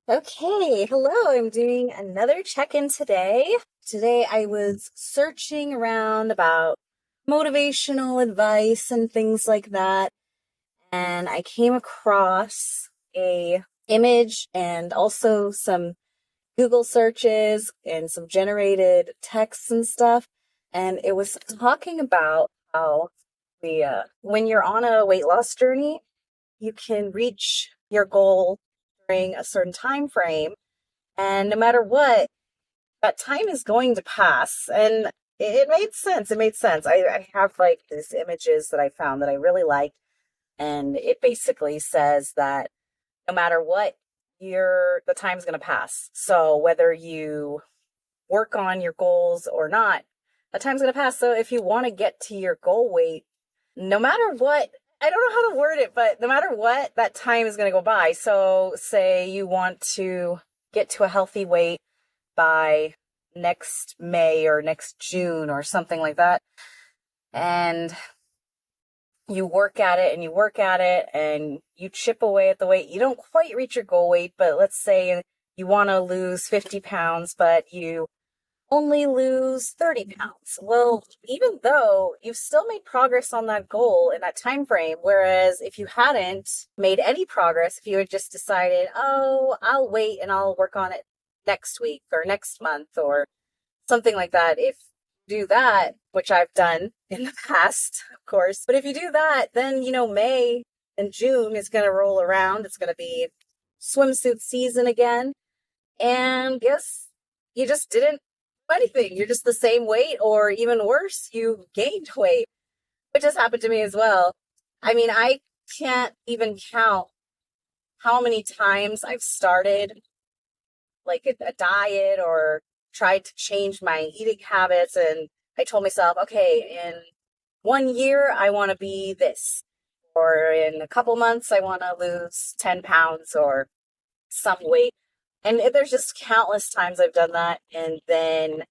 Okay, hello. I'm doing another check-in today. Today I was searching around about motivational advice and things like that, and I came across a image and also some Google searches and some generated texts and stuff, and it was talking about how when you're on a weight loss journey, you can reach your goal during a certain time frame, and no matter what, that time is going to pass. And it made sense. It made sense. I have like these images that I found that I really liked. And it basically says that no matter what, the time's going to pass. So whether you work on your goals or not, the time's going to pass. So if you want to get to your goal weight, no matter what, I don't know how to word it, but no matter what, that time is going to go by. So say you want to get to a healthy weight by next May or next June or something like that. And you work at it and you work at it and you chip away at the weight. You don't quite reach your goal weight, but let's say you want to lose 50 pounds, but you only lose 30 pounds. Well, even though you've still made progress on that goal in that time frame, whereas if you hadn't made any progress, if you had just decided, oh, I'll wait and I'll work on it next week or next month or something like that, if you do that, which I've done in the past, of course, but if you do that, then, May and June is going to roll around. It's going to be swimsuit season again. And guess you just didn't anything. You're just the same weight, or even worse, you gained weight, which has happened to me as well. I mean, I can't even count how many times I've started like a diet or tried to change my eating habits. And I told myself, okay, in 1 year, I want to be this, or in a couple months, I want to lose 10 pounds or some weight. And there's just countless times I've done that. And then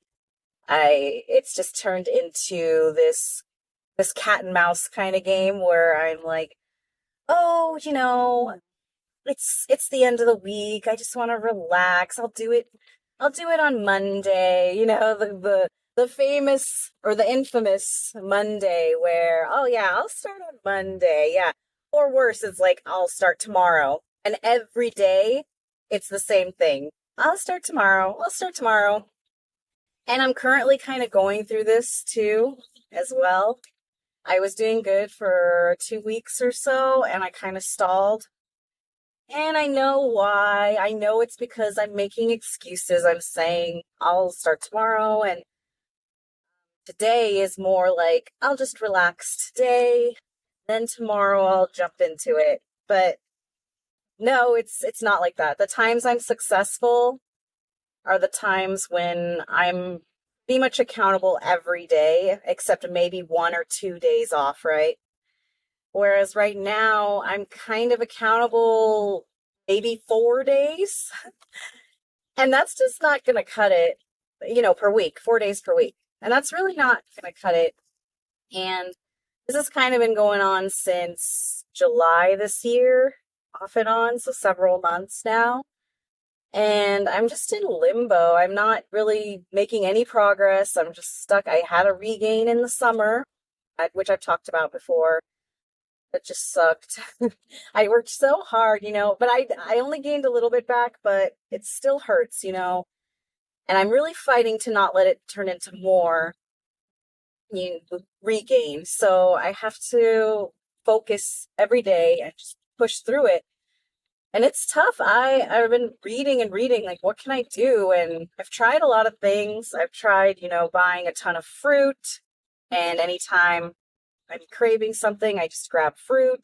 it's just turned into this cat and mouse kind of game where I'm like, oh, it's the end of the week. I just want to relax. I'll do it on Monday. The famous or the infamous Monday where, oh yeah, I'll start on Monday. Yeah. Or worse, it's like, I'll start tomorrow. And every day it's the same thing. I'll start tomorrow. I'll start tomorrow. And I'm currently kind of going through this too, as well. I was doing good for 2 weeks or so, and I kind of stalled. And I know why. I know it's because I'm making excuses. I'm saying I'll start tomorrow, and today is more like I'll just relax today, then tomorrow I'll jump into it. But no, it's not like that. The times I'm successful are the times when I'm pretty much accountable every day, except maybe 1 or 2 days off, right? Whereas right now, I'm kind of accountable maybe 4 days. And that's just not going to cut it, per week, 4 days per week. And that's really not going to cut it. And this has kind of been going on since July this year, off and on, so several months now. And I'm just in limbo. I'm not really making any progress. I'm just stuck. I had a regain in the summer, which I've talked about before. It just sucked. I worked so hard, but I only gained a little bit back, but it still hurts, and I'm really fighting to not let it turn into more regain. So I have to focus every day and just push through it. And it's tough. I've been reading and reading, like, what can I do? And I've tried a lot of things. I've tried, buying a ton of fruit. And anytime I'm craving something, I just grab fruit.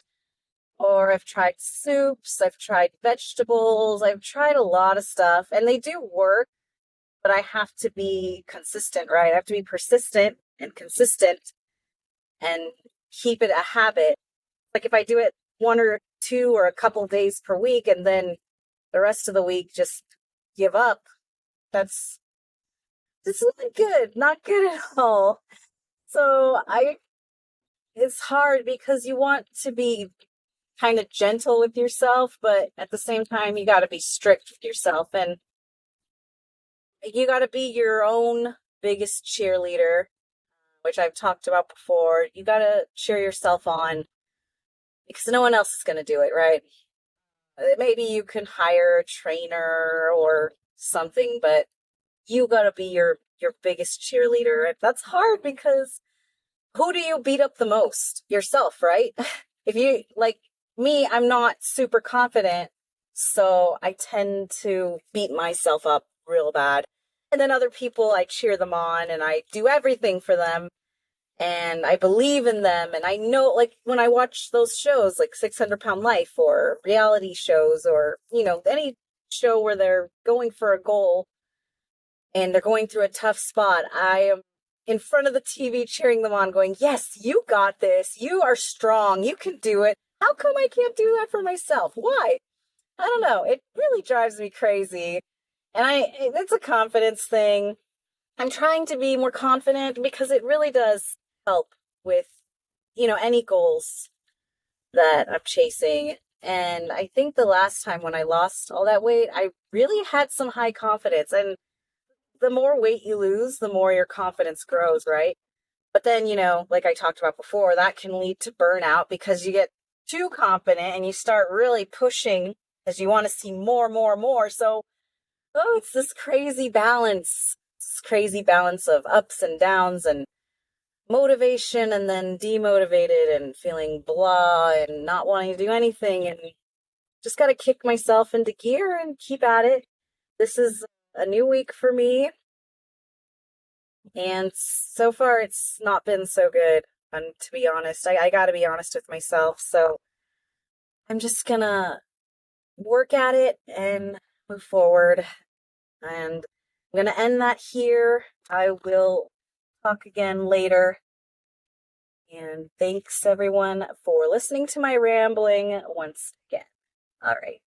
Or I've tried soups. I've tried vegetables. I've tried a lot of stuff. And they do work, but I have to be consistent, right? I have to be persistent and consistent and keep it a habit. Like if I do it 1 or 2 or a couple days per week and then the rest of the week just give up, that's not good at all. So it's hard because you want to be kind of gentle with yourself, but at the same time, you got to be strict with yourself, and you got to be your own biggest cheerleader, which I've talked about before. You got to cheer yourself on because no one else is going to do it, right? Maybe you can hire a trainer or something, but you got to be your biggest cheerleader. That's hard because who do you beat up the most? Yourself, right? If you like me, I'm not super confident, so I tend to beat myself up real bad. And then other people, I cheer them on and I do everything for them and I believe in them. And I know, like, when I watch those shows, like 600-Pound Life or reality shows or, any show where they're going for a goal and they're going through a tough spot, I am in front of the TV cheering them on, going, yes, you got this. You are strong. You can do it. How come I can't do that for myself? Why? I don't know. It really drives me crazy. And it's a confidence thing. I'm trying to be more confident because it really does help with, any goals that I'm chasing. And I think the last time when I lost all that weight, I really had some high confidence. And the more weight you lose, the more your confidence grows, right? But then, like I talked about before, that can lead to burnout because you get too confident and you start really pushing because you want to see more, more, more. So, it's this crazy balance of ups and downs and motivation and then demotivated and feeling blah and not wanting to do anything, and just got to kick myself into gear and keep at it. This is a new week for me, and so far it's not been so good. And to be honest, I got to be honest with myself. So I'm just gonna work at it and move forward. And I'm gonna end that here. I will talk again later. And thanks everyone for listening to my rambling once again. All right.